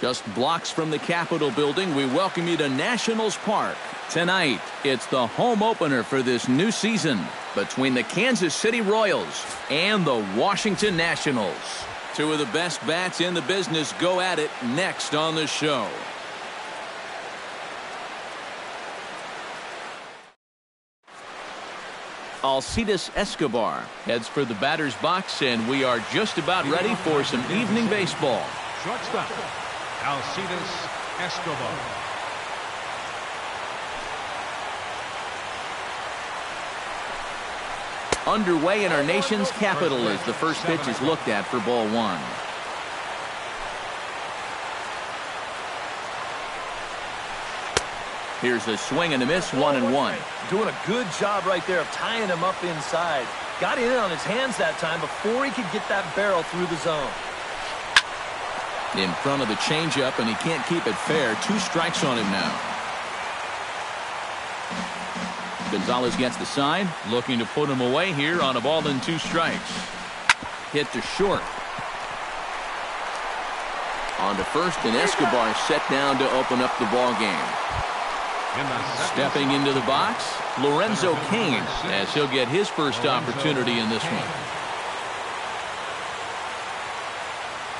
Just blocks from the Capitol building, we welcome you to Nationals Park. Tonight, it's the home opener for this new season between the Kansas City Royals and the Washington Nationals. Two of the best bats in the business go at it next on the show. Alcides Escobar heads for the batter's box, and we are just about ready for some evening baseball. Shortstop, Alcides Escobar. Underway in our nation's capital as the first pitch is looked at for ball one. Here's a swing and a miss, 1-1. Doing a good job right there of tying him up inside. Got in on his hands that time before he could get that barrel through the zone. In front of the changeup, and he can't keep it fair. 2 strikes on him now. Gonzalez gets the sign, looking to put him away here on a ball and 2 strikes. Hit to short. On to first, and Escobar set down to open up the ball game. Stepping into the box, Lorenzo Cain, as he'll get his first opportunity in this one.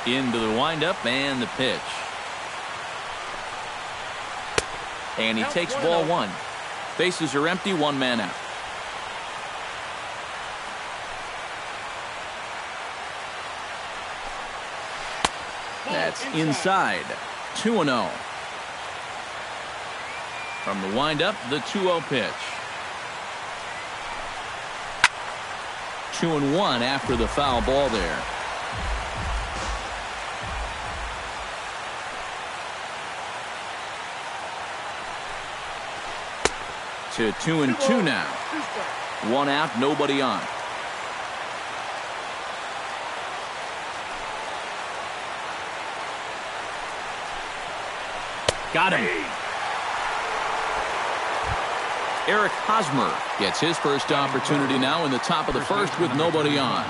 Into the windup and the pitch. And he takes ball 1. Bases are empty, 1 man out. That's inside. 2-0. From the windup, the 2-0 pitch. 2-1 after the foul ball there. To 2-2 now. 1 out, nobody on. Got him. Eric Hosmer gets his first opportunity now in the top of the first with nobody on.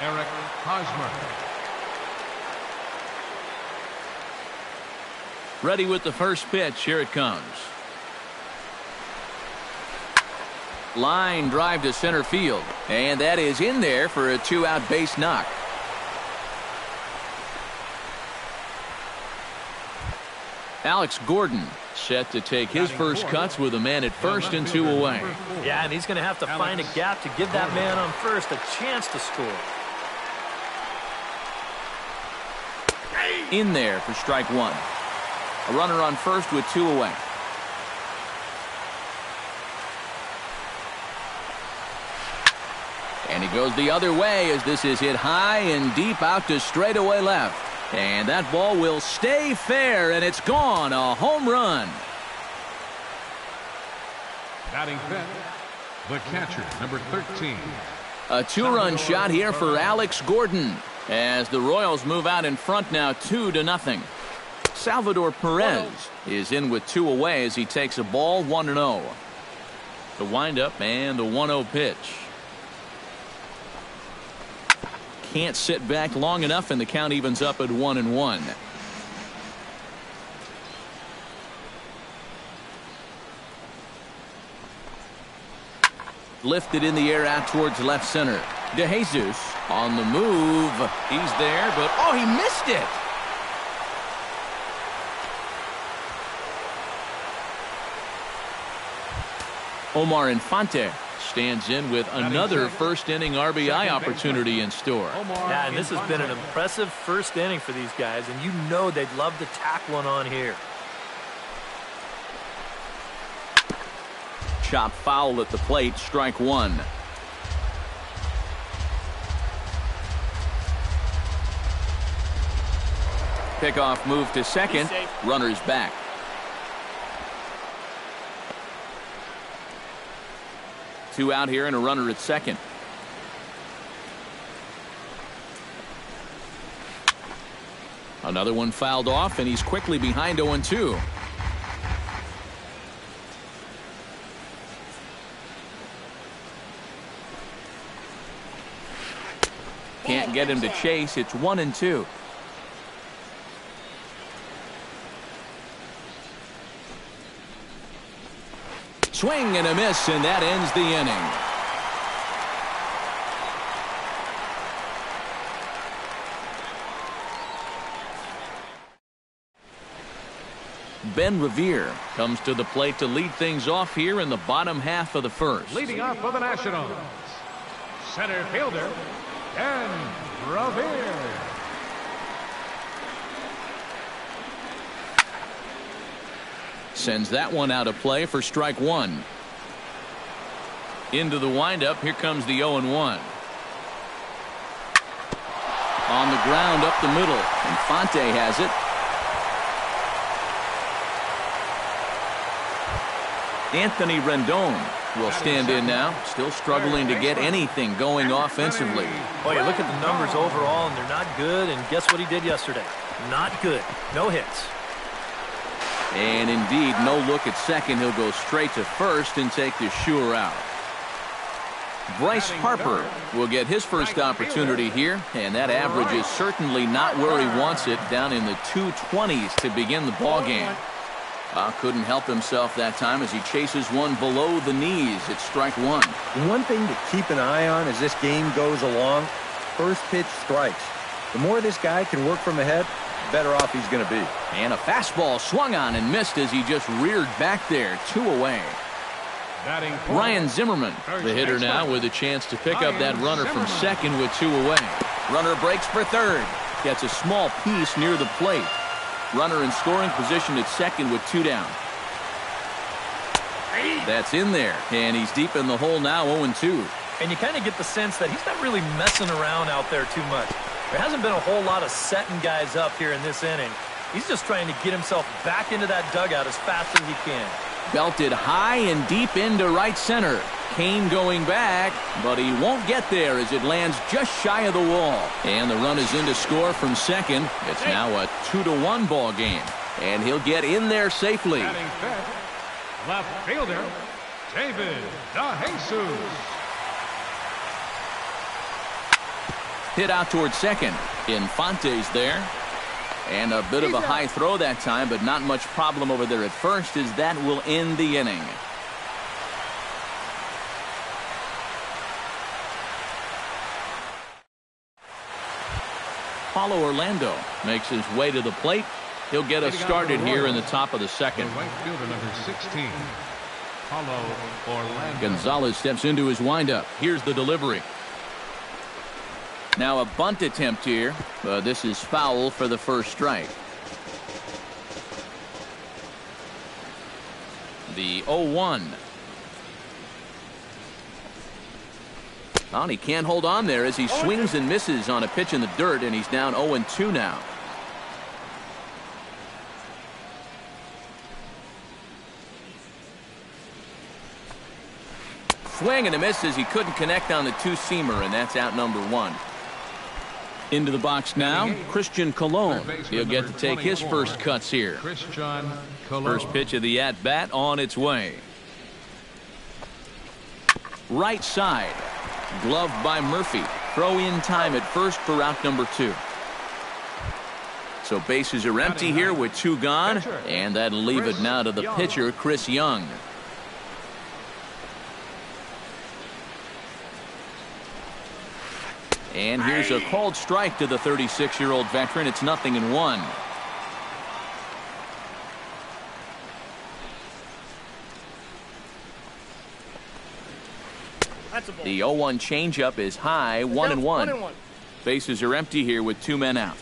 Eric Hosmer. Ready with the first pitch. Here it comes. Line drive to center field. And that is in there for a 2-out base knock. Alex Gordon set to take his first cuts with a man at first and 2 away. Yeah, and he's going to have to find a gap to give that man on first a chance to score. In there for strike 1. A runner on first with 2 away. And he goes the other way as this is hit high and deep out to straightaway left. And that ball will stay fair, and it's gone. A home run. Batting fifth, the catcher, number 13. A 2-run shot here for Alex Gordon as the Royals move out in front now 2-0. Salvador Perez is in with 2 away as he takes a ball 1-0. The windup and the 1-0 pitch. Can't sit back long enough, and the count evens up at 1-1. Lifted in the air out towards left center. DeJesus on the move. He's there, but oh, he missed it. Omar Infante stands in with another first inning RBI opportunity in store. Yeah, and this has been an impressive first inning for these guys, and you know they'd love to tack one on here. Chop foul at the plate, strike 1. Pickoff move to second. Runners back. Two out here and a runner at second. Another one fouled off, and he's quickly behind 0-2. Can't get him to chase. It's 1-2. swing and a miss, and that ends the inning. Ben Revere comes to the plate to lead things off here in the bottom half of the first. Leading off for the Nationals, center fielder, Ben Revere. Sends that one out of play for strike one. Into the windup, here comes the 0-1. On the ground up the middle, Infante has it. Anthony Rendon will stand in now, still struggling to get anything going offensively. Well, you look at the numbers overall, and they're not good, and guess what he did yesterday? Not good. No hits. And indeed, no look at second. He'll go straight to first and take the sure out. Bryce Harper will get his first opportunity here, and that average is certainly not where he wants it, down in the 220s to begin the ballgame. Couldn't help himself that time as he chases one below the knees. It's strike one. One thing to keep an eye on as this game goes along, first pitch strikes. The more this guy can work from ahead, the better off he's going to be. And a fastball swung on and missed as he just reared back there, 2 away. Ryan Zimmerman, the hitter now, with a chance to pick up that runner from second with 2 away. Runner breaks for third. Gets a small piece near the plate. Runner in scoring position at second with 2 down. That's in there, and he's deep in the hole now, 0-2. And you kind of get the sense that he's not really messing around out there too much. There hasn't been a whole lot of setting guys up here in this inning. He's just trying to get himself back into that dugout as fast as he can. Belted high and deep into right center. Kane going back, but he won't get there as it lands just shy of the wall. And the run is in to score from second. It's now a 2-1 ball game, and he'll get in there safely. Batting fifth, left fielder, David DeJesus. Hit out towards second. Infante's there. And a bit of a high throw that time, but not much problem over there at first, as that will end the inning. Paulo Orlando makes his way to the plate. He'll get us started here in the top of the second. Right fielder number 16, Paulo Orlando. Gonzalez steps into his windup. Here's the delivery. Now a bunt attempt here. This is foul for the first strike. The 0-1. Well, he can't hold on there as he swings and misses on a pitch in the dirt, and he's down 0-2 now. Swing and a miss as he couldn't connect on the two-seamer, and that's out number 1. Into the box now, Christian Colon. He'll get to take his first cuts here. Christian Colon. First pitch of the at-bat on its way. Right side. Gloved by Murphy. Throw in time at first for out number 2. So bases are empty here with 2 gone, and that'll leave it now to the pitcher, Chris Young. And here's a called strike to the 36-year-old veteran. It's 0-1. The 0-1 changeup is high, 1-1. Bases are empty here with 2 men out.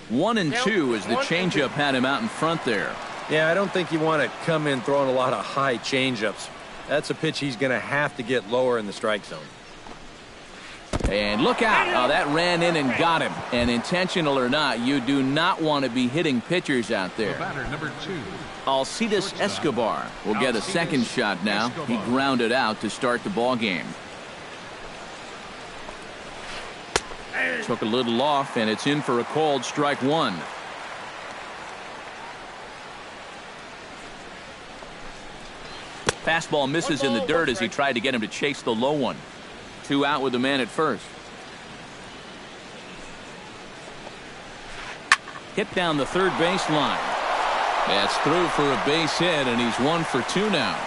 One and two as the changeup had him out in front there. Yeah, I don't think you want to come in throwing a lot of high changeups. That's a pitch he's going to have to get lower in the strike zone. And look out. Oh, that ran in and got him. And intentional or not, you do not want to be hitting pitchers out there. The batter, number 2. Alcides Escobar will get a second shot now. He grounded out to start the ball game. Took a little off, and it's in for a called strike 1. Fastball misses in the dirt as he tried to get him to chase the low one. 2 out with the man at first. hit down the third base line. That's through for a base hit, and he's 1 for 2 now.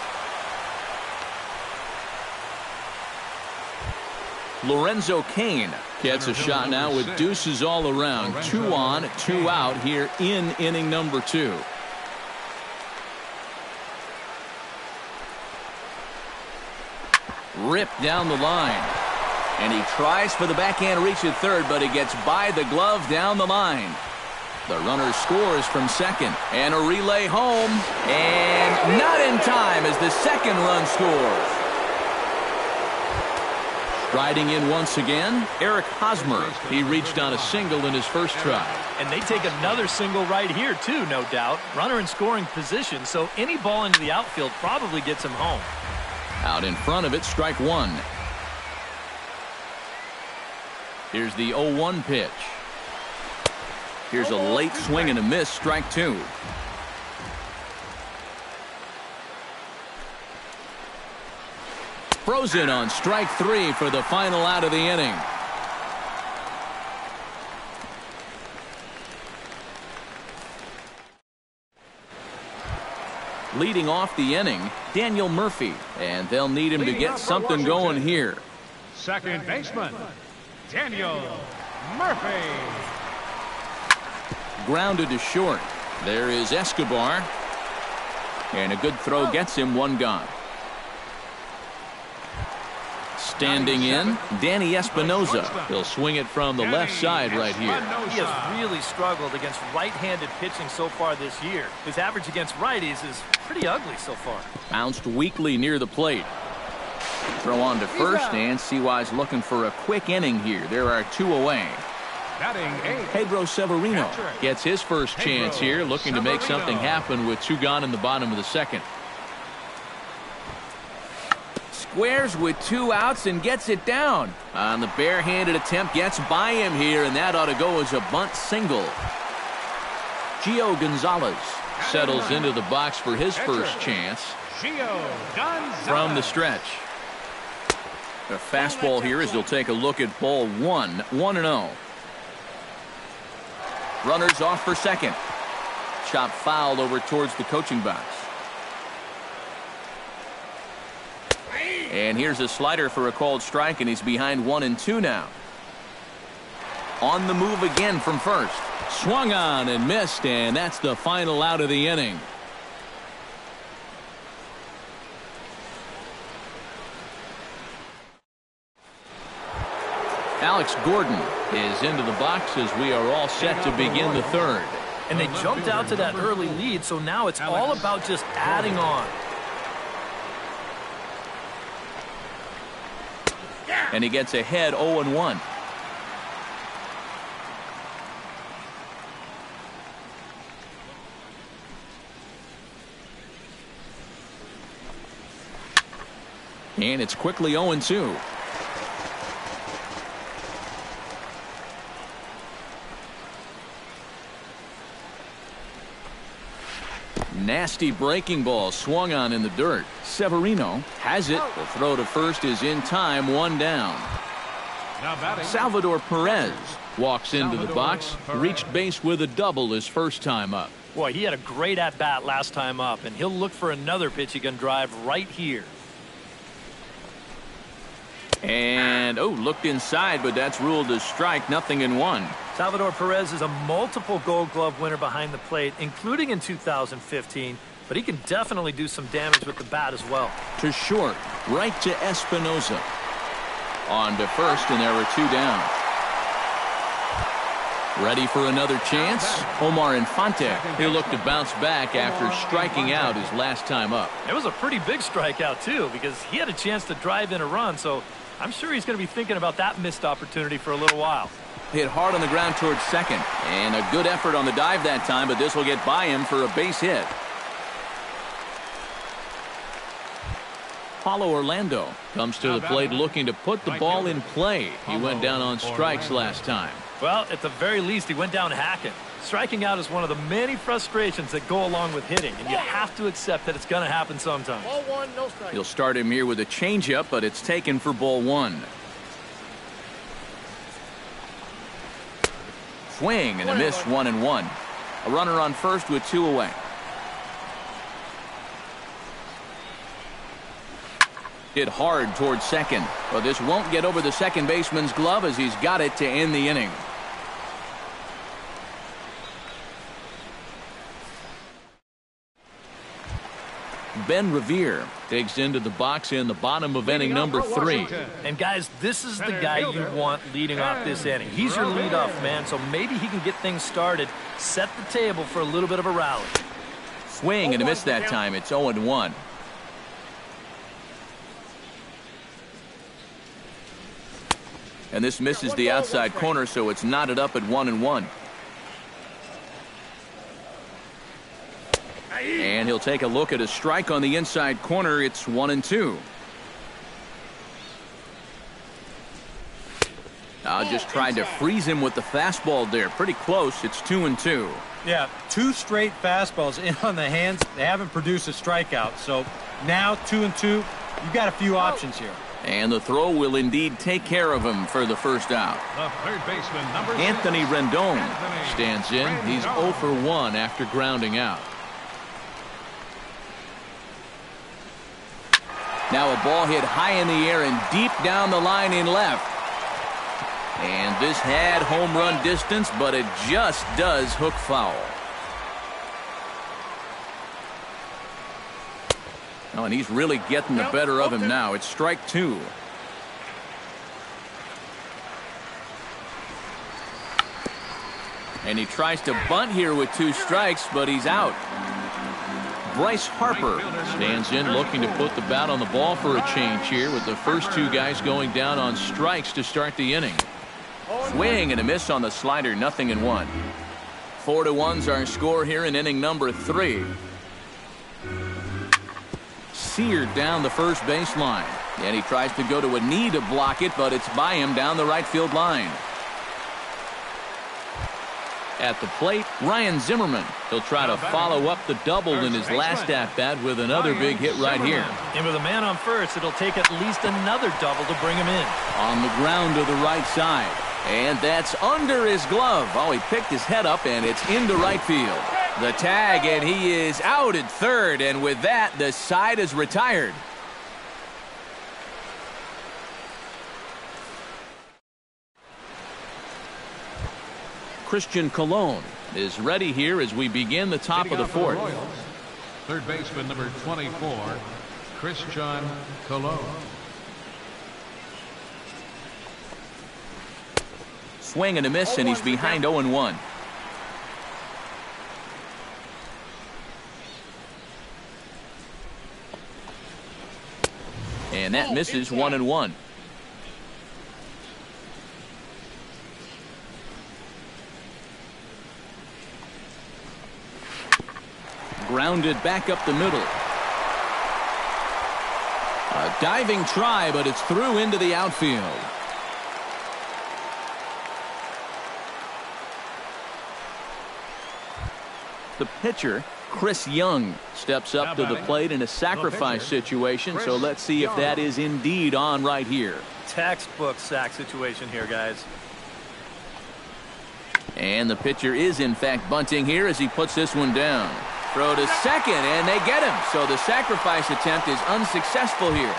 Lorenzo Cain gets a shot now with deuces all around. 2 on, 2 out here in inning number 2. Ripped down the line. And he tries for the backhand reach at third, but he gets by the glove down the line. The runner scores from second. And a relay home. And not in time as the second run scores. Riding in once again, Eric Hosmer. He reached on a single in his first try. And they take another single right here, too, no doubt. Runner in scoring position, so any ball into the outfield probably gets him home. Out in front of it, strike 1. Here's the 0-1 pitch. Here's a late swing and a miss, strike 2. Frozen on strike 3 for the final out of the inning. Leading off the inning, Daniel Murphy, and they'll need him to get something going here. Second baseman, Daniel Murphy. Grounded to short. There is Escobar. And a good throw gets him 1 gone. Standing in, Danny Espinosa. He'll swing it from the left side right here. He has really struggled against right-handed pitching so far this year. His average against righties is pretty ugly so far. Bounced weakly near the plate. Throw on to first, and CY's looking for a quick inning here. There are 2 away. Pedro Severino gets his first chance here, looking to make something happen with 2 gone in the bottom of the second. Squares with 2 outs and gets it down. On the barehanded attempt, gets by him here, and that ought to go as a bunt single. Gio Gonzalez settles into the box for his first chance. From the stretch. A fastball here as they'll take a look at ball 1. 1-0. Runners off for second. Chop foul over towards the coaching box. And here's a slider for a called strike, and he's behind 1-2 now. On the move again from first. Swung on and missed, and that's the final out of the inning. Alex Gordon is into the box as we are all set to begin the third. And they jumped out to that early lead, so now it's all about just adding on. And he gets ahead 0-1. And it's quickly 0-2. Nasty breaking ball swung on in the dirt. Severino has it. The throw to first is in time. 1 down. Salvador Perez walks into the box. Reached base with a double his first time up. Boy, he had a great at-bat last time up, and he'll look for another pitch he can drive right here. And, looked inside, but that's ruled a strike. 0-1. Salvador Perez is a multiple Gold Glove winner behind the plate, including in 2015, but he can definitely do some damage with the bat as well. To short, right to Espinosa. On to first, and there are 2 down. Ready for another chance? Omar Infante. He'll look to bounce back after striking out his last time up. It was a pretty big strikeout, too, because he had a chance to drive in a run, so I'm sure he's going to be thinking about that missed opportunity for a little while. Hit hard on the ground towards second. And a good effort on the dive that time, but this will get by him for a base hit. Paulo Orlando comes to the plate looking to put the ball in play. He went down on strikes last time. Well, at the very least, he went down hacking. Striking out is one of the many frustrations that go along with hitting, and you have to accept that it's going to happen sometime. Ball 1, no strike. He'll start him here with a changeup, but it's taken for ball 1. Swing and a miss, 1-1. A runner on first with 2 away. Hit hard towards second, but this won't get over the second baseman's glove as he's got it to end the inning. Ben Revere digs into the box in the bottom of inning number 3. And guys, this is the guy you want leading off this inning. He's your leadoff man, so maybe he can get things started, set the table for a little bit of a rally. Swing and a miss that time. It's 0-1. And this misses the outside corner, so it's knotted up at 1-1. And he'll take a look at a strike on the inside corner. It's 1-2. Just tried to freeze him with the fastball there. Pretty close. It's 2-2. Yeah, 2 straight fastballs in on the hands. They haven't produced a strikeout. So now 2-2. You've got a few options here. And the throw will indeed take care of him for the first out. The third baseman, number 6, Anthony Rendon Anthony stands in. He's Rendon. 0 for 1 after grounding out. Now a ball hit high in the air and deep down the line in left. And this had home run distance, but it just does hook foul. Oh, and he's really getting the better of him now. It's strike 2. And he tries to bunt here with 2 strikes, but he's out. Bryce Harper stands in, looking to put the bat on the ball for a change here, with the first 2 guys going down on strikes to start the inning. Swing and a miss on the slider, 0-1. 4-1's our score here in inning number 3. Seared down the first baseline, and he tries to go to a knee to block it, but it's by him down the right field line. At the plate, Ryan Zimmerman. He'll try to follow up the double in his last at-bat with another big hit right here. And with a man on first, it'll take at least another double to bring him in. On the ground to the right side. And that's under his glove. Oh, he picked his head up, and it's into right field. The tag, and he is out at third. And with that, the side is retired. Christian Colon is ready here as we begin the top of the 4th. Royals, third baseman, number 24, Christian Colon. Swing and a miss, and he's behind 0-1. And that misses, 1-1. Grounded back up the middle. A diving try, but it's through into the outfield. The pitcher, Chris Young, steps up to the plate in a sacrifice situation, so let's see if that is indeed on right here. Textbook sack situation here, guys. And the pitcher is in fact bunting here as he puts this one down. Throw to second, and they get him. So the sacrifice attempt is unsuccessful here.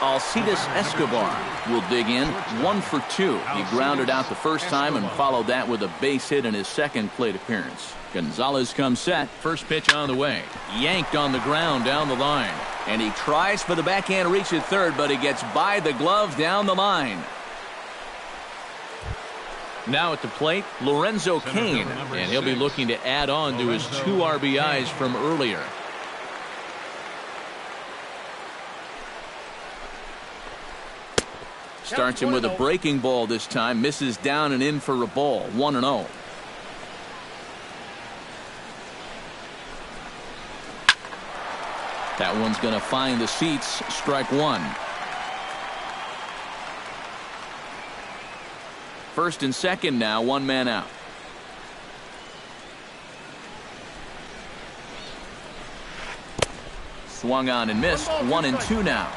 Alcides Escobar will dig in, 1 for 2. He grounded out the first time and followed that with a base hit in his second plate appearance. Gonzalez comes set. First pitch on the way. Yanked on the ground down the line. And he tries for the backhand reach at third, but he gets by the glove down the line. Now at the plate, Lorenzo Cain, and he'll be looking to add on to his 2 RBIs from earlier. Starts him with a breaking ball this time, misses down and in for a ball, 1-0. That one's going to find the seats, strike 1. First and second now, 1 man out. Swung on and missed, 1-2 now.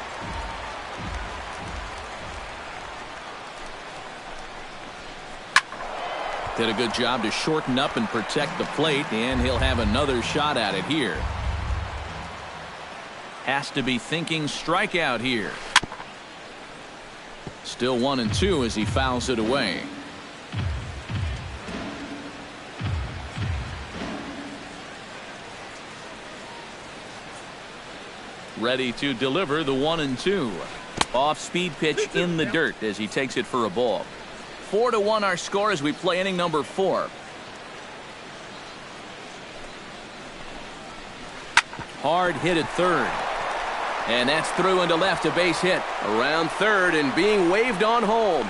Did a good job to shorten up and protect the plate, and he'll have another shot at it here. Has to be thinking strikeout here. Still 1-2 as he fouls it away. Ready to deliver the 1-2. Off-speed pitch in the dirt as he takes it for a ball. 4-1 our score as we play inning number 4. Hard hit at third. And that's through into left, a base hit. Around third and being waved on home.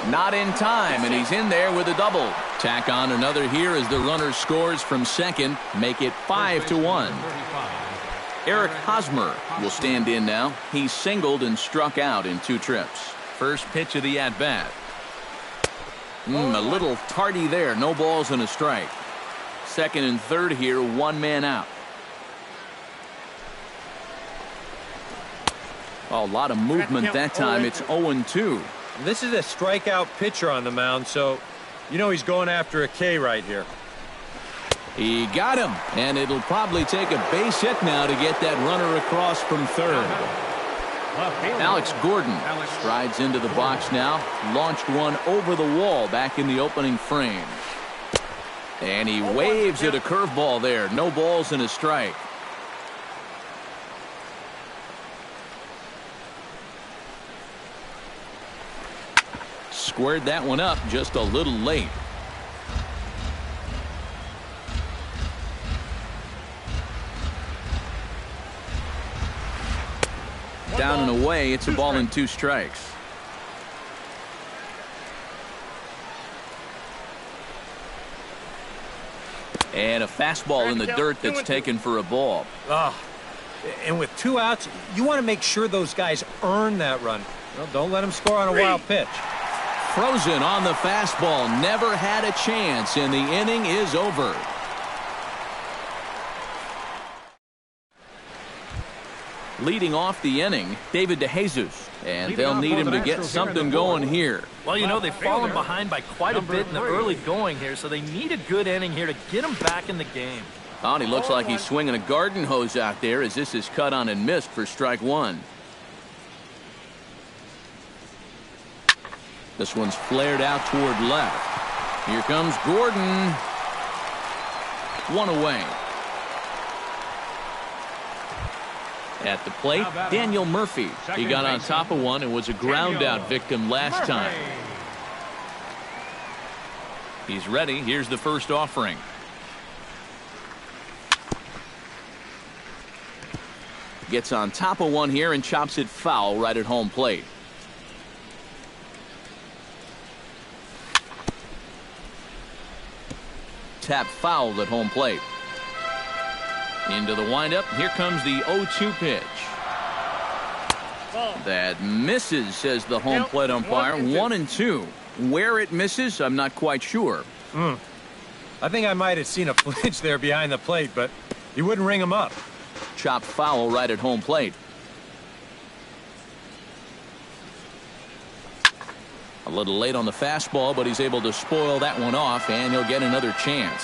Not in time, and he's in there with a double. Tack on another here as the runner scores from second. Make it 5-1. Eric Hosmer will stand in now. He singled and struck out in 2 trips. First pitch of the at-bat. A little tardy there. No balls and a strike. Second and third here, 1 man out. Oh, a lot of movement that time. It's 0-2. This is a strikeout pitcher on the mound, so you know he's going after a K right here. He got him, and it'll probably take a base hit now to get that runner across from third. Alex Gordon strides into the box now. Launched one over the wall back in the opening frame. And he waves at a curveball there. No balls and a strike. Squared that one up just a little late. Down and away, it's a ball and 2 strikes. And a fastball in the dirt that's taken for a ball. And with 2 outs, you want to make sure those guys earn that run. Well, don't let them score on a wild pitch. Frozen on the fastball. Never had a chance, and the inning is over. Leading off the inning, David DeJesus. And they'll need him to get something going here. Well, you know, they've fallen behind by quite a bit in the early going here, so they need a good inning here to get them back in the game. Oh, and he looks like he's swinging a garden hose out there as this is cut on and missed for strike 1. This one's flared out toward left. Here comes Gordon. 1 away. At the plate, Daniel Murphy. He got on top of one and was a ground out victim last time. He's ready. Here's the first offering. Gets on top of one here and chops it foul right at home plate. Tap foul at home plate. Into the windup. Here comes the 0-2 pitch. That misses, says the home plate umpire. 1-2. Where it misses, I'm not quite sure. I think I might have seen a flinch there behind the plate, but he wouldn't ring him up. Chopped foul right at home plate. A little late on the fastball, but he's able to spoil that one off, and he'll get another chance.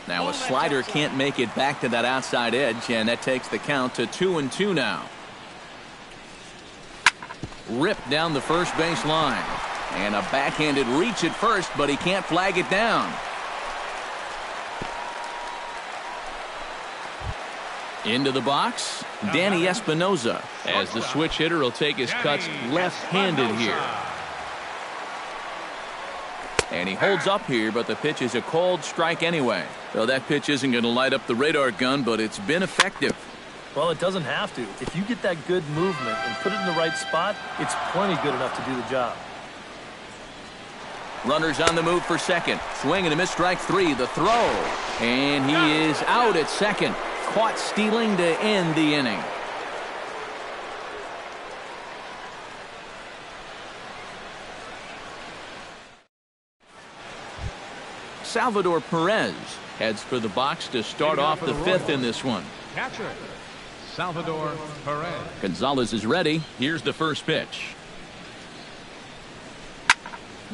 Now a slider can't make it back to that outside edge, and that takes the count to 2-2 now. Ripped down the first base line. And a backhanded reach at first, but he can't flag it down. Into the box, Danny Espinoza, as the switch hitter will take his cuts left-handed here. And he holds up here, but the pitch is a called strike anyway. So that pitch isn't going to light up the radar gun, but it's been effective. Well, it doesn't have to. If you get that good movement and put it in the right spot, it's plenty good enough to do the job. Runners on the move for second. Swing and a miss, strike 3. The throw. And he is out at second. Caught stealing to end the inning. Salvador Perez heads for the box to start off the 5th in this one. Catcher, Salvador Perez. Gonzalez is ready. Here's the first pitch.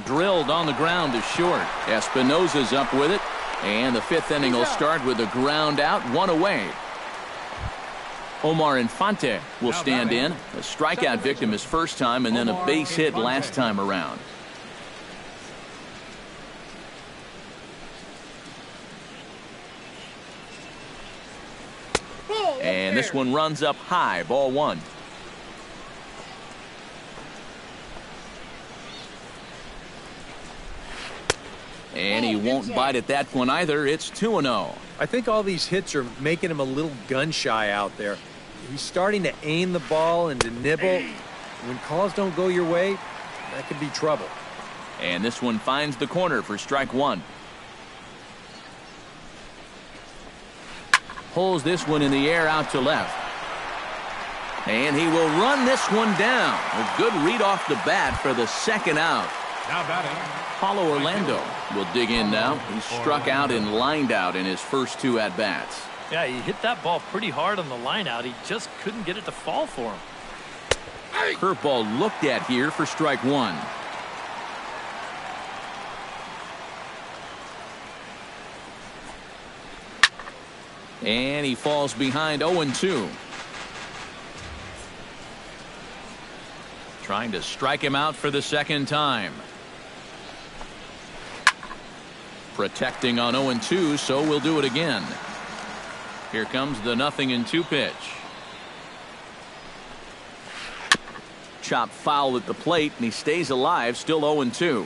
Drilled on the ground is short. Espinosa's up with it. And the fifth inning will start with a ground out, one away. Omar Infante will stand in. A strikeout victim his first time and then a base hit last time around. And this one runs up high, ball one. And he won't bite at that one either. It's 2-0. I think all these hits are making him a little gun-shy out there. He's starting to aim the ball and to nibble. When calls don't go your way, that could be trouble. And this one finds the corner for strike one. Pulls this one in the air out to left. And he will run this one down. A good read off the bat for the second out. Now batting, Paulo Orlando will dig in now. He struck out and lined out in his first two at-bats. Yeah, he hit that ball pretty hard on the line out. He just couldn't get it to fall for him. Curveball looked at here for strike one. And he falls behind 0-2. Trying to strike him out for the second time. Protecting on 0-2, so we'll do it again. Here comes the 0-2 pitch. Chop foul at the plate, and he stays alive, still 0-2.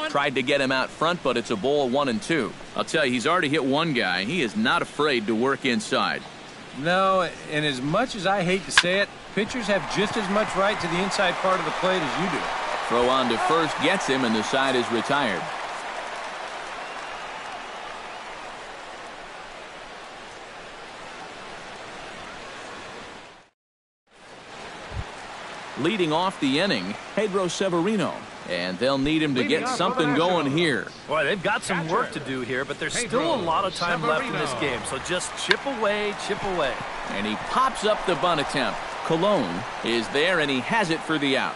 Tried to get him out front, but it's a ball 1-2. I'll tell you, he's already hit one guy. He is not afraid to work inside. No, and as much as I hate to say it, pitchers have just as much right to the inside part of the plate as you do. Throw on to first gets him, and the side is retired. Leading off the inning, Pedro Severino. And they'll need him to get something going here. Boy, they've got some work to do here, but there's still a lot of time left in this game. So just chip away, chip away. And he pops up the bunt attempt. Colon is there, and he has it for the out.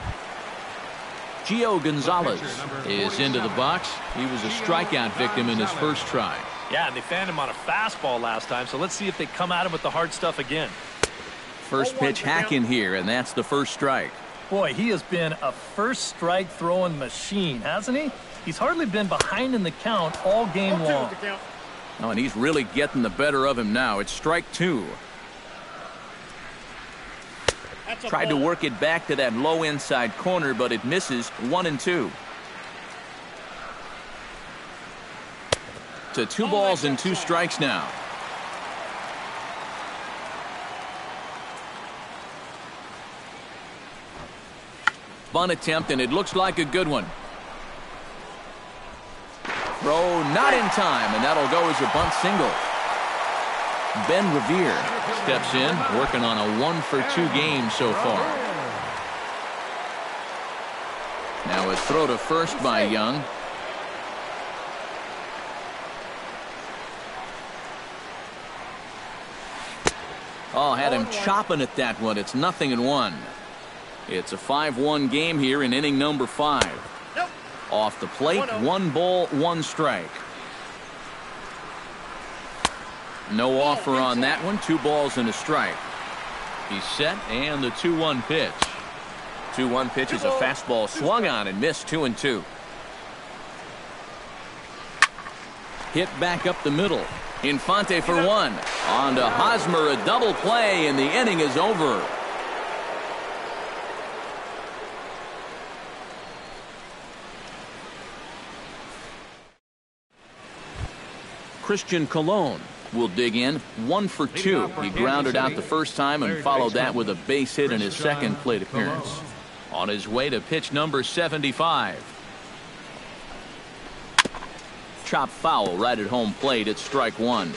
Gio Gonzalez is into the box. He was a strikeout victim in his first try. Yeah, and they fanned him on a fastball last time, so let's see if they come at him with the hard stuff again. First pitch hack in here, and that's the first strike. Boy, he has been a first strike throwing machine, hasn't he? He's hardly been behind in the count all game long. Oh, and he's really getting the better of him now. It's strike two. Tried to work it back to that low inside corner, but it misses. 1-2. To 2 balls and 2 strikes now. Bunt attempt, and it looks like a good one. Throw not in time, and that'll go as a bunt single. Ben Revere steps in, working on a 1-for-2 game so far. Now a throw to first by Young. Oh, had him chopping at that one. It's 0-1. It's a 5-1 game here in inning number 5. Off the plate, 1 ball, 1 strike. No offer on that one. 2 balls and a strike. He's set, and the 2-1 pitch. 2-1 pitch is a fastball swung on and missed. 2-2. Hit back up the middle. Infante for 1. On to Hosmer, a double play, and the inning is over. Christian Colon will dig in. 1-for-2. He grounded out the first time and followed that with a base hit in his second plate appearance. On his way to pitch number 75. Chop foul right at home plate. It's strike 1.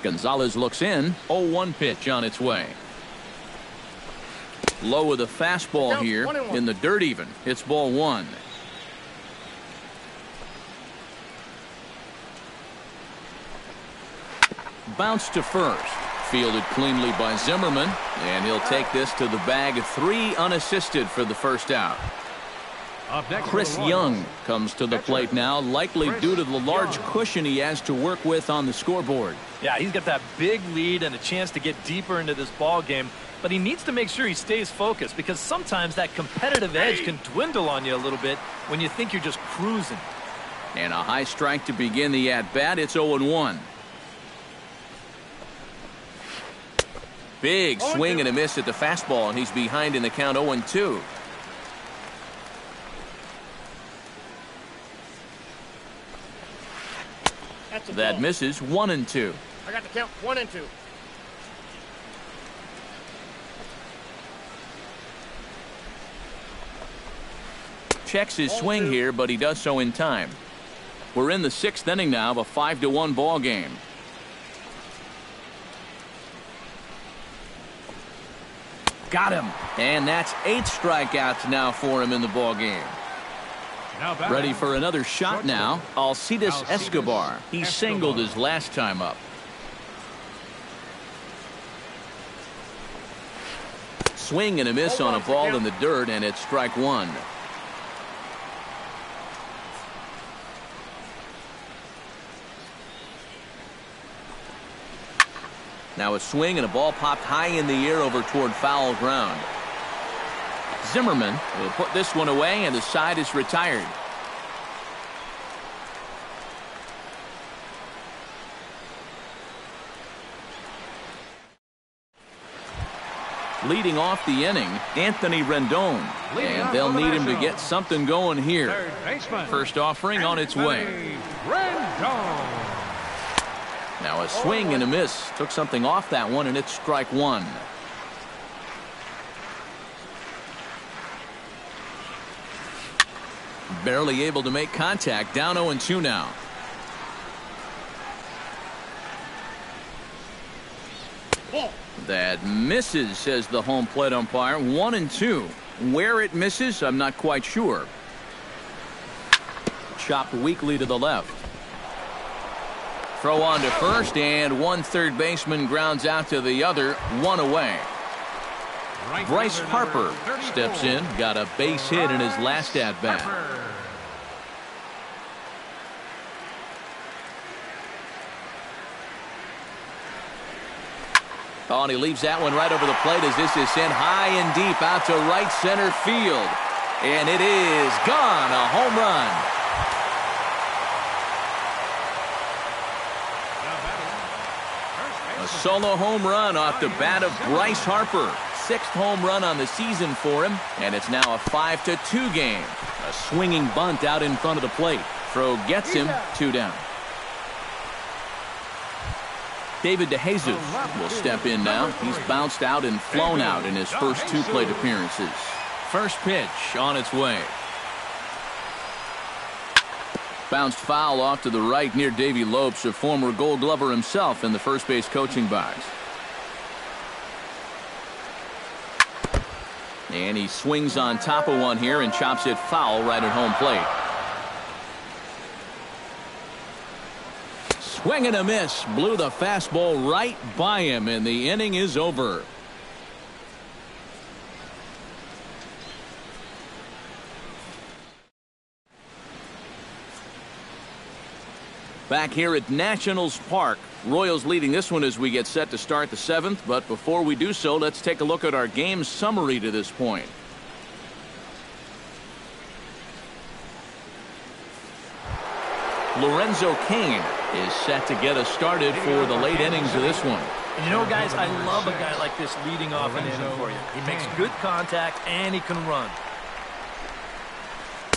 Gonzalez looks in. 0-1 pitch on its way. Low with a fastball here in the dirt even. It's ball 1. bounced to first. Fielded cleanly by Zimmerman, and he'll take this to the bag. 3 unassisted for the first out. Chris Young comes to the plate now, likely due to the large cushion he has to work with on the scoreboard. Yeah, he's got that big lead and a chance to get deeper into this ball game, but he needs to make sure he stays focused because sometimes that competitive edge can dwindle on you a little bit when you think you're just cruising. And a high strike to begin the at-bat. It's 0-1. Big swing and a miss at the fastball, and he's behind in the count 0-2. That misses. 1-2. I got the count 1-2. Checks his swing here, but he does so in time. We're in the 6th inning now of a 5-1 ball game. Got him. And that's 8 strikeouts now for him in the ball game. Ready for another shot now. Alcides Escobar. He singled his last time up. Swing and a miss on a ball in the dirt, and it's strike 1. Now a swing and a ball popped high in the air over toward foul ground. Zimmerman will put this one away, and the side is retired. Leading off the inning, Anthony Rendon. And they'll need him to get something going here. First offering on its way. Rendon. Now a swing and a miss. Took something off that one, and it's strike 1. Barely able to make contact. Down 0-2 now. That misses, says the home plate umpire. 1-2. Where it misses, I'm not quite sure. Chopped weakly to the left. Throw on to first, and one third baseman grounds out to the other. 1 away. Bryce Harper steps in. Got a base hit in his last at-bat. Oh, and he leaves that one right over the plate as this is sent high and deep out to right center field. And it is gone. A home run. A solo home run off the bat of Bryce Harper. 6th home run on the season for him, and it's now a 5-2 game. A swinging bunt out in front of the plate. Throw gets him. 2 down. David DeJesus will step in now. He's bounced out and flown out in his first 2 plate appearances. First pitch on its way. Bounced foul off to the right near Davey Lopes, a former Gold Glover himself in the first base coaching box. And he swings on top of one here and chops it foul right at home plate. Swing and a miss. Blew the fastball right by him, and the inning is over. Back here at Nationals Park. Royals leading this one as we get set to start the 7th. But before we do so, let's take a look at our game summary to this point. Lorenzo Cain is set to get us started for the late innings of this one. And you know, guys, I love a guy like this leading off an inning for you. He makes good contact and he can run.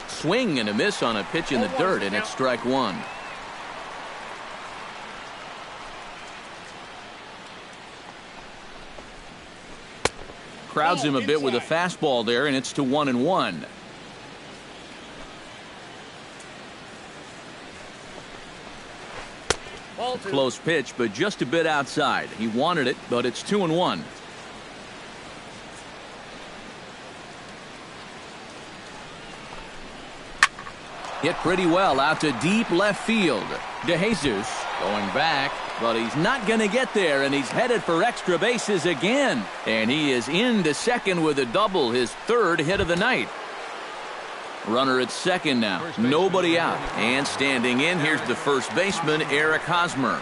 Swing and a miss on a pitch in the dirt, and it's strike 1. Crowds him a bit with a fastball there, and it's to 1-1. Close pitch, but just a bit outside. He wanted it, but it's 2-1. Hit pretty well out to deep left field. DeJesus going back. but he's not going to get there, and he's headed for extra bases again. And he is into second with a double, his third hit of the night. Runner at second now, nobody out. And standing in, here's the first baseman, Eric Hosmer.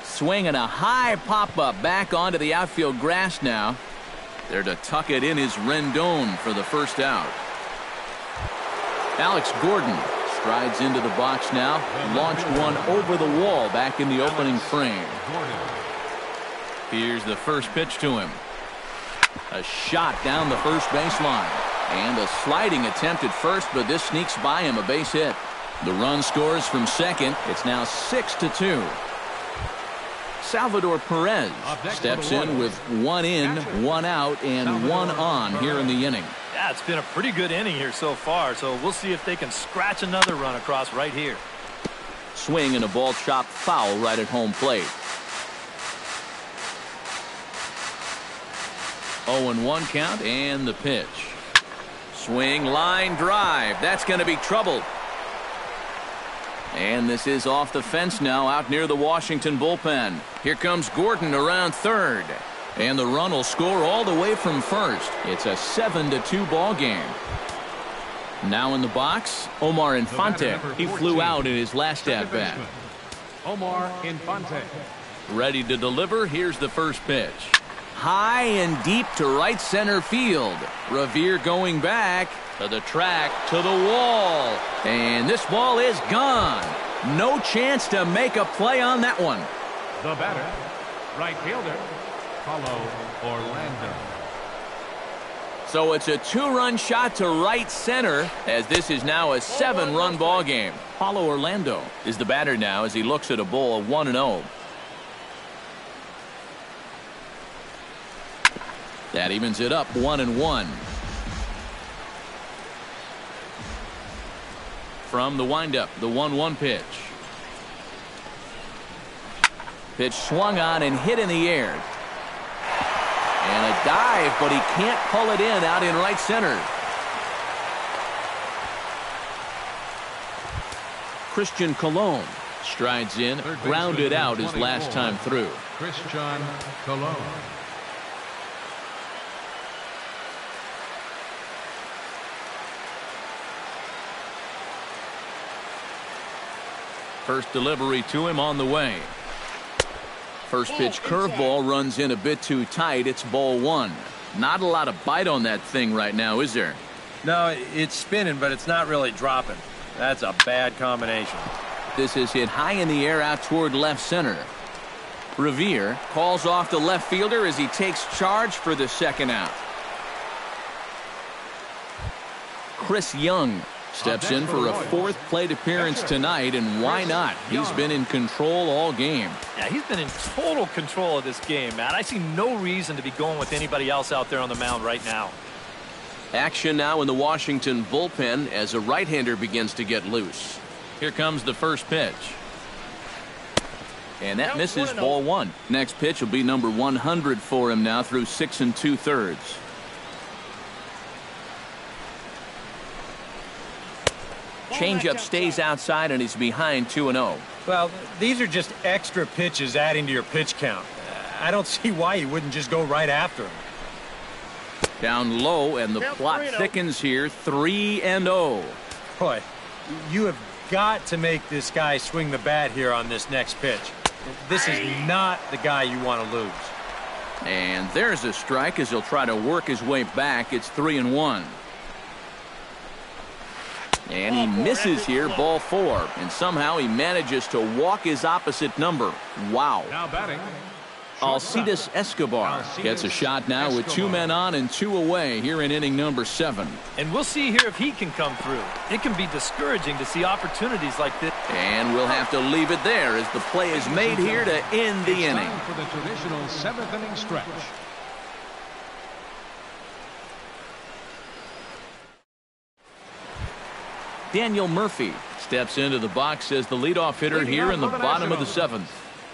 Swinging a high pop-up back onto the outfield grass now. There to tuck it in is Rendon for the first out. Alex Gordon strides into the box now. Launched one over the wall back in the opening frame. Here's the first pitch to him. A shot down the first baseline. And a sliding attempt at first, but this sneaks by him, a base hit. The run scores from second. It's now 6-2. Salvador Perez steps in with one in, one out, and one on here in the inning. Yeah, it's been a pretty good inning here so far, so we'll see if they can scratch another run across right here. Swing and a ball chopped foul right at home plate. 0-1 count and the pitch. Swing, line drive. That's going to be trouble. And this is off the fence now out near the Washington bullpen. Here comes Gordon around third. And the run will score all the way from first. It's a 7-2 ball game. Now in the box, Omar Infante. He flew out in his last at-bat. Omar Infante. Ready to deliver. Here's the first pitch. High and deep to right center field. Revere going back to the track, to the wall. And this ball is gone. No chance to make a play on that one. The batter, right fielder, Paulo Orlando. So it's a two-run shot to right center, as this is now a 7-run ball game. Paulo Orlando is the batter now as he looks at a ball of 1-0. That evens it up 1-1. From the windup, the 1-1 pitch. Pitch swung on and hit in the air. And a dive, but he can't pull it in out in right center. Christian Colon strides in, grounded out his last time through. Christian Colon. First delivery to him on the way. First pitch curveball runs in a bit too tight. It's ball one. Not a lot of bite on that thing right now, is there? No, it's spinning, but it's not really dropping. That's a bad combination. This is hit high in the air out toward left center. Revere calls off the left fielder as he takes charge for the second out. Chris Young steps in for a fourth plate appearance tonight, and why not? He's been in control all game. Yeah, he's been in total control of this game, Matt. I see no reason to be going with anybody else out there on the mound right now. Action now in the Washington bullpen as a right-hander begins to get loose. Here comes the first pitch. And that misses, ball one. Next pitch will be number 100 for him now through 6 2/3. Changeup stays outside and he's behind 2-0. Well, these are just extra pitches adding to your pitch count. I don't see why you wouldn't just go right after him. Down low, and the plot thickens here. 3-0. Boy, you have got to make this guy swing the bat here on this next pitch. This is not the guy you want to lose. And there's a strike as he'll try to work his way back. It's 3-1. And he misses here, ball four. And somehow he manages to walk his opposite number. Wow. Now batting, Alcides Escobar gets a shot now with 2 men on and 2 away here in inning number 7. And we'll see here if he can come through. It can be discouraging to see opportunities like this. And we'll have to leave it there as the play is made here to end the inning. Time for the traditional 7th inning stretch. Daniel Murphy steps into the box as the leadoff hitter here in the bottom of the 7th.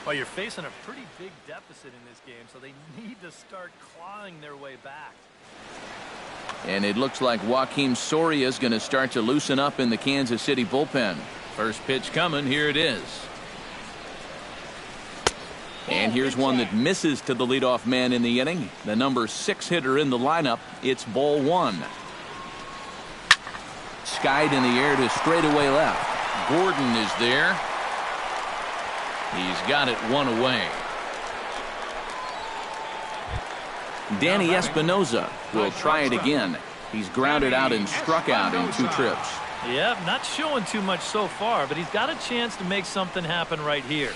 Well, you're facing a pretty big deficit in this game, so they need to start clawing their way back. And it looks like Joakim Soria is going to start to loosen up in the Kansas City bullpen. First pitch coming. Here it is. And here's one that misses to the leadoff man in the inning. The number 6 hitter in the lineup. It's ball 1. Skied in the air to straightaway left. Gordon is there. He's got it 1 away. Danny Espinoza will try it again. He's grounded out and struck out in 2 trips. Yep, not showing too much so far, but he's got a chance to make something happen right here.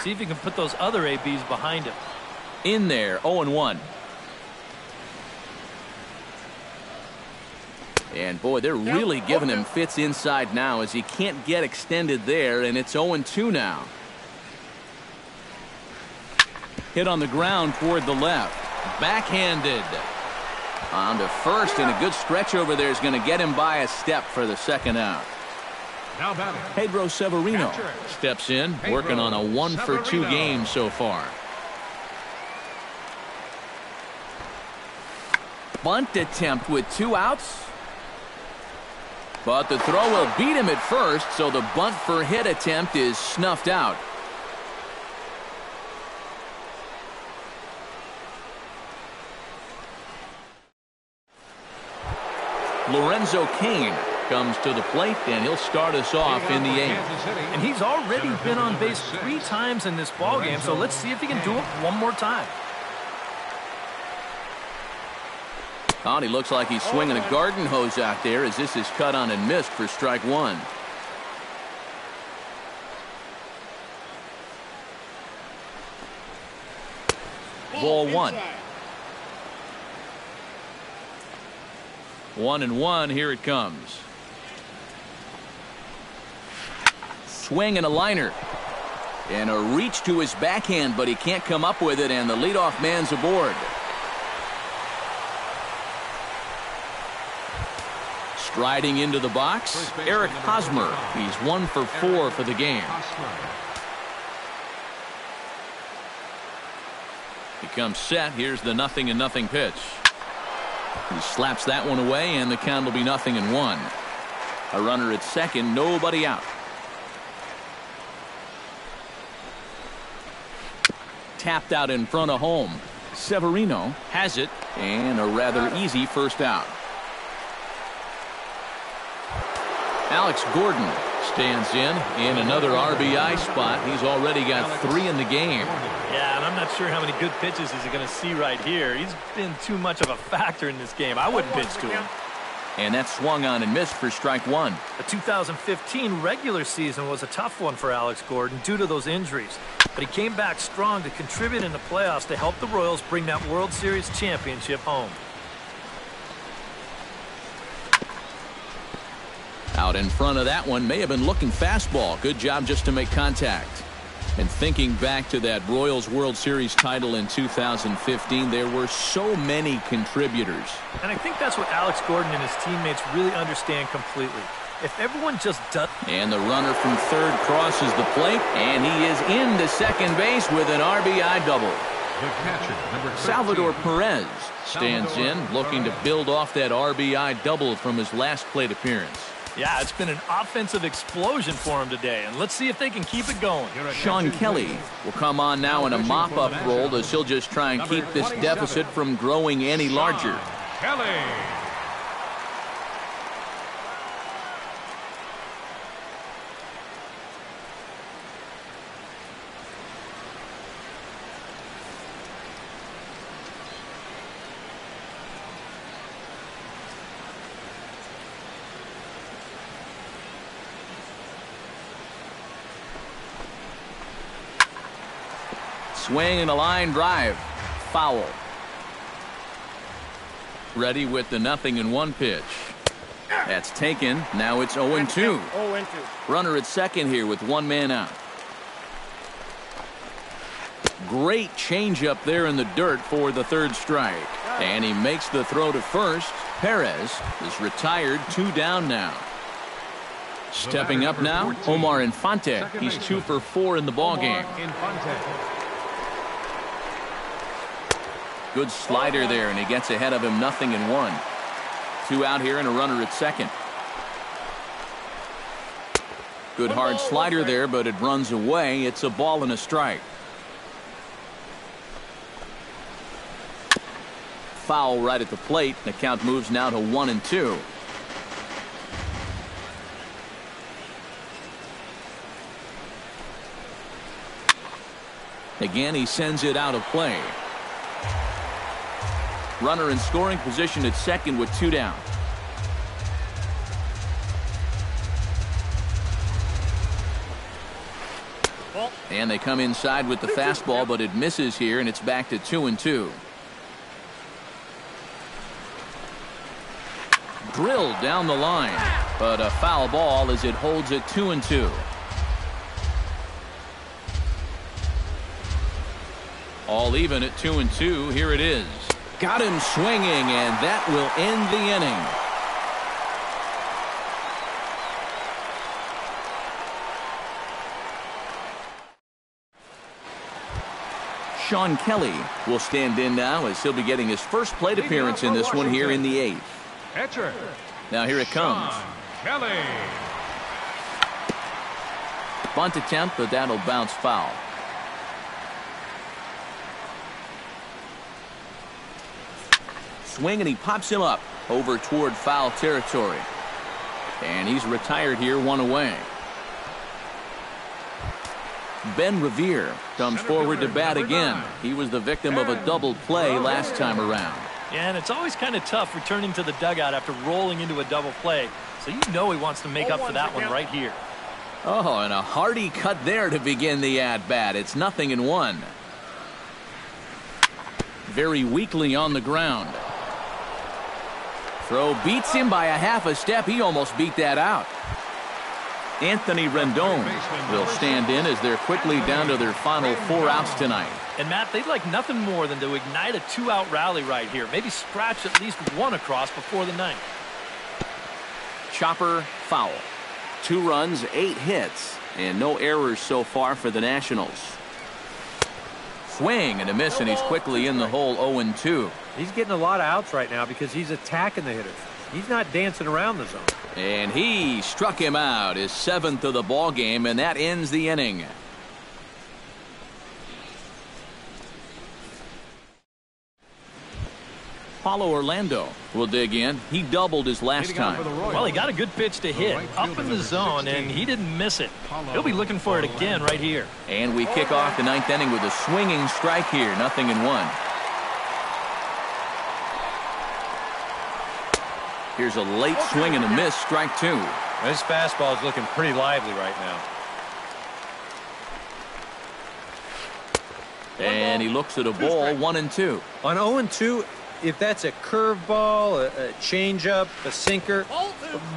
See if he can put those other ABs behind him. In there, 0-1. And boy, they're really giving him fits inside now as he can't get extended there, and it's 0-2 now. Hit on the ground toward the left. Backhanded. On to first, and a good stretch over there is going to get him by a step for the second out. Now batting, Pedro Severino steps in, working on a 1-for-2 game so far. Bunt attempt with 2 outs. But the throw will beat him at first, so the bunt for hit attempt is snuffed out. Lorenzo Cain comes to the plate, and he'll start us off in the 8th. And he's already been on base 3 times in this ballgame, so let's see if he can do it one more time. Oh, and he looks like he's swinging a garden hose out there as this is cut on and missed for strike 1. Ball 1. 1-1. Here it comes. Swing and a liner. And a reach to his backhand, but he can't come up with it, and the leadoff man's aboard. Striding into the box, Eric Hosmer. He's 1 for 4 for the game. He comes set. Here's the 0-0 pitch. He slaps that one away, and the count will be 0-1. A runner at second, nobody out. Tapped out in front of home. Severino has it, and a rather easy first out. Alex Gordon stands in another RBI spot. He's already got 3 in the game. Yeah, and I'm not sure how many good pitches he's going to see right here. He's been too much of a factor in this game. I wouldn't pitch to him. And that swung on and missed for strike 1. The 2015 regular season was a tough one for Alex Gordon due to those injuries. But he came back strong to contribute in the playoffs to help the Royals bring that World Series championship home. Out in front of that one, may have been looking fastball. Good job just to make contact. And thinking back to that Royals World Series title in 2015, there were so many contributors. And I think that's what Alex Gordon and his teammates really understand completely. If everyone just does... And the runner from third crosses the plate, and he is into second base with an RBI double. the catcher, number 13. Salvador Perez stands in, looking to build off that RBI double from his last plate appearance. Yeah, it's been an offensive explosion for him today, and let's see if they can keep it going. Sean Kelly will come on now in a mop-up role as he'll just try and keep this deficit from growing any larger. Kelly. Swing and a line drive. Foul. Ready with the 0-1 pitch. That's taken. Now it's 0-2. Runner at second here with one man out. Great changeup there in the dirt for the third strike. And he makes the throw to first. Perez is retired, 2 down now. Stepping up now, Omar Infante. He's 2 for 4 in the ballgame. Good slider there, and he gets ahead of him 0-1. 2 out here and a runner at second. Good hard slider there, but it runs away. It's a ball and a strike. Foul right at the plate. The count moves now to 1-2. Again, he sends it out of play. Runner in scoring position at second with 2 down. And they come inside with the fastball, but it misses here, and it's back to 2-2. Drilled down the line, but a foul ball as it holds it 2-2. All even at 2-2. Here it is. Got him swinging, and that will end the inning. Sean Kelly will stand in now as he'll be getting his first plate appearance in this one here in the 8th. Pitcher. Now here it comes. Sean Kelly. Bunt attempt, but that'll bounce foul. Swing, and he pops him up over toward foul territory. And he's retired here, 1 away. Ben Revere comes forward to bat again. He was the victim of a double play last time around. Yeah, and it's always kind of tough returning to the dugout after rolling into a double play. So you know he wants to make up for that one right here. Oh, and a hearty cut there to begin the at-bat. It's 0-1. Very weakly on the ground. Throw beats him by a half a step. He almost beat that out. Anthony Rendon will stand in as they're quickly down to their final 4 outs tonight. And Matt, they'd like nothing more than to ignite a 2-out rally right here. Maybe scratch at least 1 across before the 9th. Chopper foul. 2 runs, 8 hits, and no errors so far for the Nationals. Swing and a miss, and he's quickly in the hole, 0-2. He's getting a lot of outs right now because he's attacking the hitters. He's not dancing around the zone. And he struck him out, his 7th of the ball game, and that ends the inning. Paulo Orlando will dig in. He doubled his last time. Well, he got a good pitch to hit up in the zone, and he didn't miss it. He'll be looking for it again right here. And we kick off the 9th inning with a swinging strike here, 0-1. Here's a late swing and a miss, strike 2. This fastball is looking pretty lively right now. And he looks at a ball, 1-2. On 0-2, if that's a curveball, a changeup, a sinker,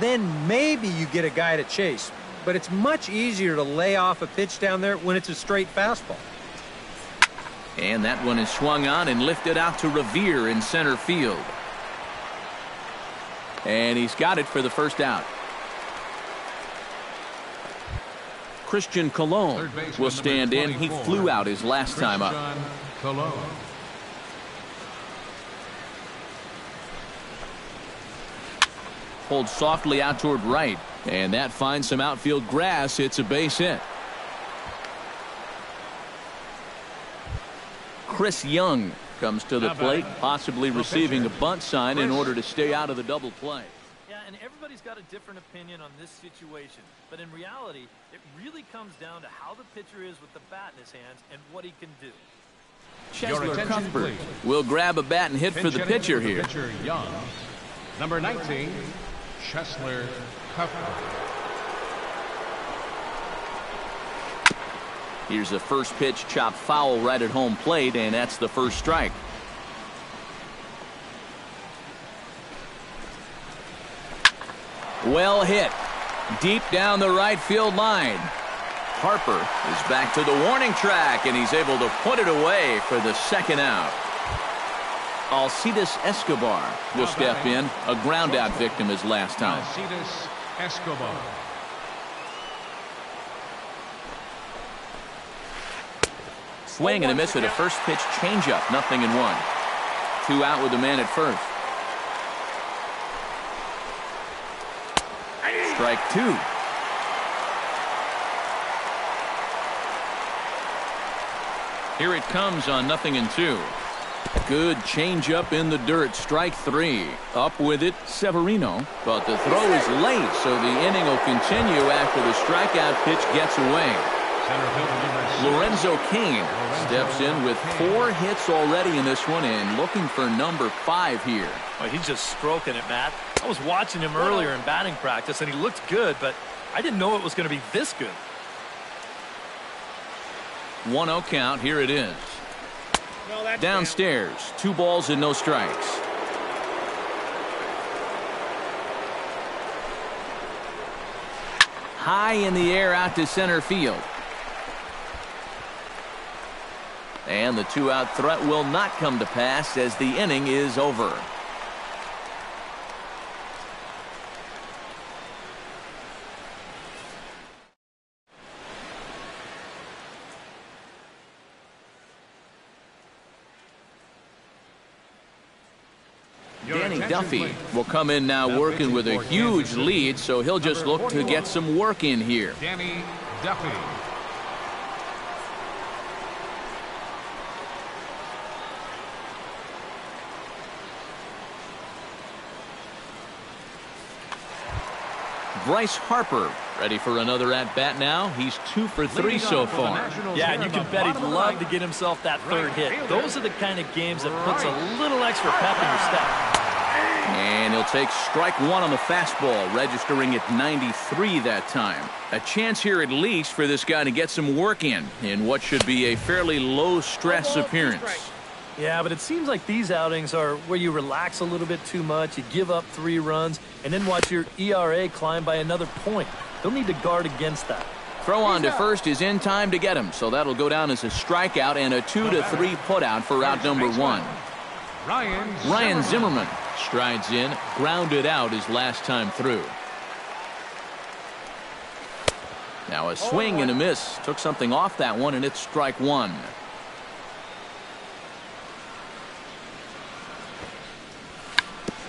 then maybe you get a guy to chase. But it's much easier to lay off a pitch down there when it's a straight fastball. And that one is swung on and lifted out to Revere in center field. And he's got it for the first out. Christian Colon will stand in. He flew out his last time up. Pulled softly out toward right, and that finds some outfield grass. It's a base hit. Chris Young comes to the plate, possibly receiving a bunt sign in order to stay out of the double play. Yeah, and everybody's got a different opinion on this situation. But in reality, it really comes down to how the pitcher is with the bat in his hands and what he can do. Chesler Cuthbert will grab a bat and hit for the pitcher here. Pitcher Young. Number 19, Chesler Cuthbert. Here's a first pitch chopped foul right at home plate, and that's the first strike. Well hit. Deep down the right field line. Harper is back to the warning track, and he's able to put it away for the second out. Alcides Escobar will step in, a ground-out victim his last time. Alcides Escobar. Swing and a miss at a first pitch changeup, 0-1. 2 out with the man at first. Strike two. Here it comes on 0-2. Good changeup in the dirt. Strike three. Up with it, Severino. But the throw is late, so the inning will continue after the strikeout pitch gets away. Lorenzo Cain steps in with 4 hits already in this one and looking for number 5 here. Well, he's just stroking it, Matt. I was watching him earlier in batting practice, and he looked good, but I didn't know it was going to be this good. 1-0 count. Here it is. Downstairs, 2 balls and no strikes. High in the air out to center field. And the 2-out threat will not come to pass as the inning is over. Danny Duffy will come in now working with a huge lead, so he'll just look to get some work in here. Danny Duffy. Bryce Harper ready for another at-bat now. He's 2 for 3 so far. Yeah, and you can bet he'd love to get himself that third hit. Those are the kind of games that puts a little extra pep in your step. And he'll take strike 1 on the fastball, registering at 93 that time. A chance here at least for this guy to get some work in what should be a fairly low-stress appearance. Yeah, but it seems like these outings are where you relax a little bit too much, you give up 3 runs, and then watch your ERA climb by another point. They'll need to guard against that. Throw on to first is in time to get him, so that'll go down as a strikeout and a 2-3 putout for out number 1. Ryan Zimmerman strides in, grounded out his last time through. Now a swing and a miss. Took something off that one, and it's strike 1.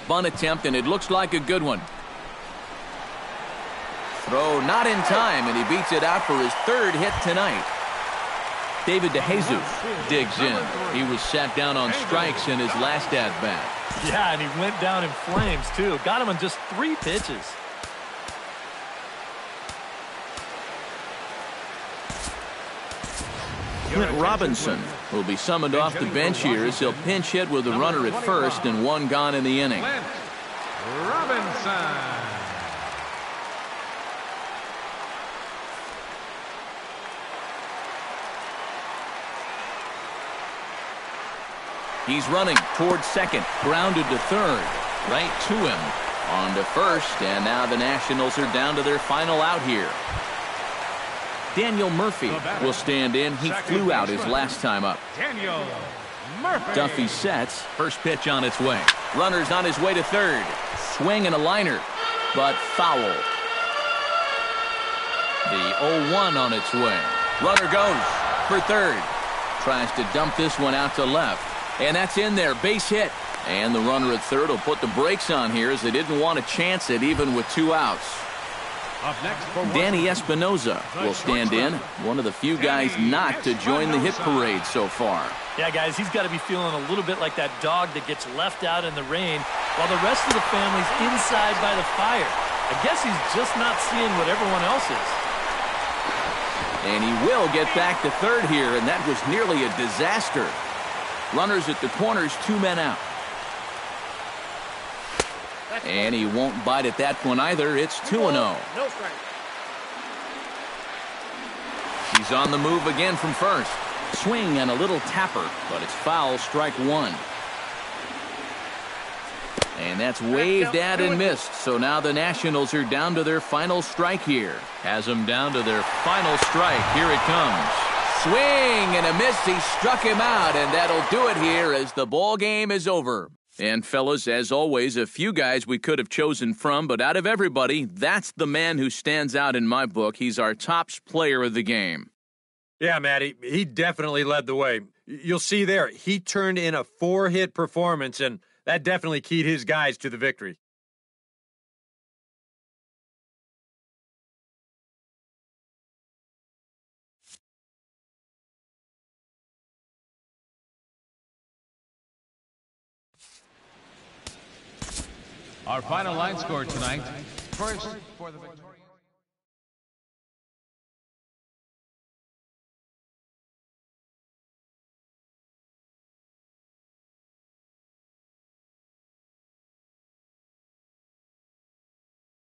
Bunt attempt, and it looks like a good one. Throw not in time, and he beats it out for his 3rd hit tonight. David DeJesus digs in. He was sat down on strikes in his last at-bat. Yeah, and he went down in flames, too. Got him on just 3 pitches. Clint Robinson will be summoned off the bench here as he'll pinch hit with a runner at first and 1 gone in the inning. Clint Robinson. He's running towards second, grounded to third, right to him, on to first, and now the Nationals are down to their final out here. Daniel Murphy will stand in. He flew out his last time up. Daniel Murphy. Duffy sets. First pitch on its way. Runner's on his way to third. Swing and a liner, but foul. The 0-1 on its way. Runner goes for third. Tries to dump this one out to left. And that's in there. Base hit. And the runner at third will put the brakes on here as they didn't want to chance it even with 2 outs. Up next for Danny Espinoza will stand in. One of the few guys not to join the hit parade so far. Yeah, guys, he's got to be feeling a little bit like that dog that gets left out in the rain while the rest of the family's inside by the fire. I guess he's just not seeing what everyone else is. And he will get back to third here, and that was nearly a disaster. Runners at the corners, 2 men out. And he won't bite at that one either. It's 2-0. No strike. He's on the move again from first. Swing and a little tapper, but it's foul, strike 1. And that's waved at and missed. So now the Nationals are down to their final strike here. Has them down to their final strike. Here it comes. Swing and a miss. He struck him out, and that'll do it here as the ball game is over. And fellas, as always, a few guys we could have chosen from, but out of everybody, that's the man who stands out in my book. He's our top player of the game. Yeah, Matty, he definitely led the way. You'll see there, he turned in a 4-hit performance, and that definitely keyed his guys to the victory. Our final line score tonight, first for the Victoria.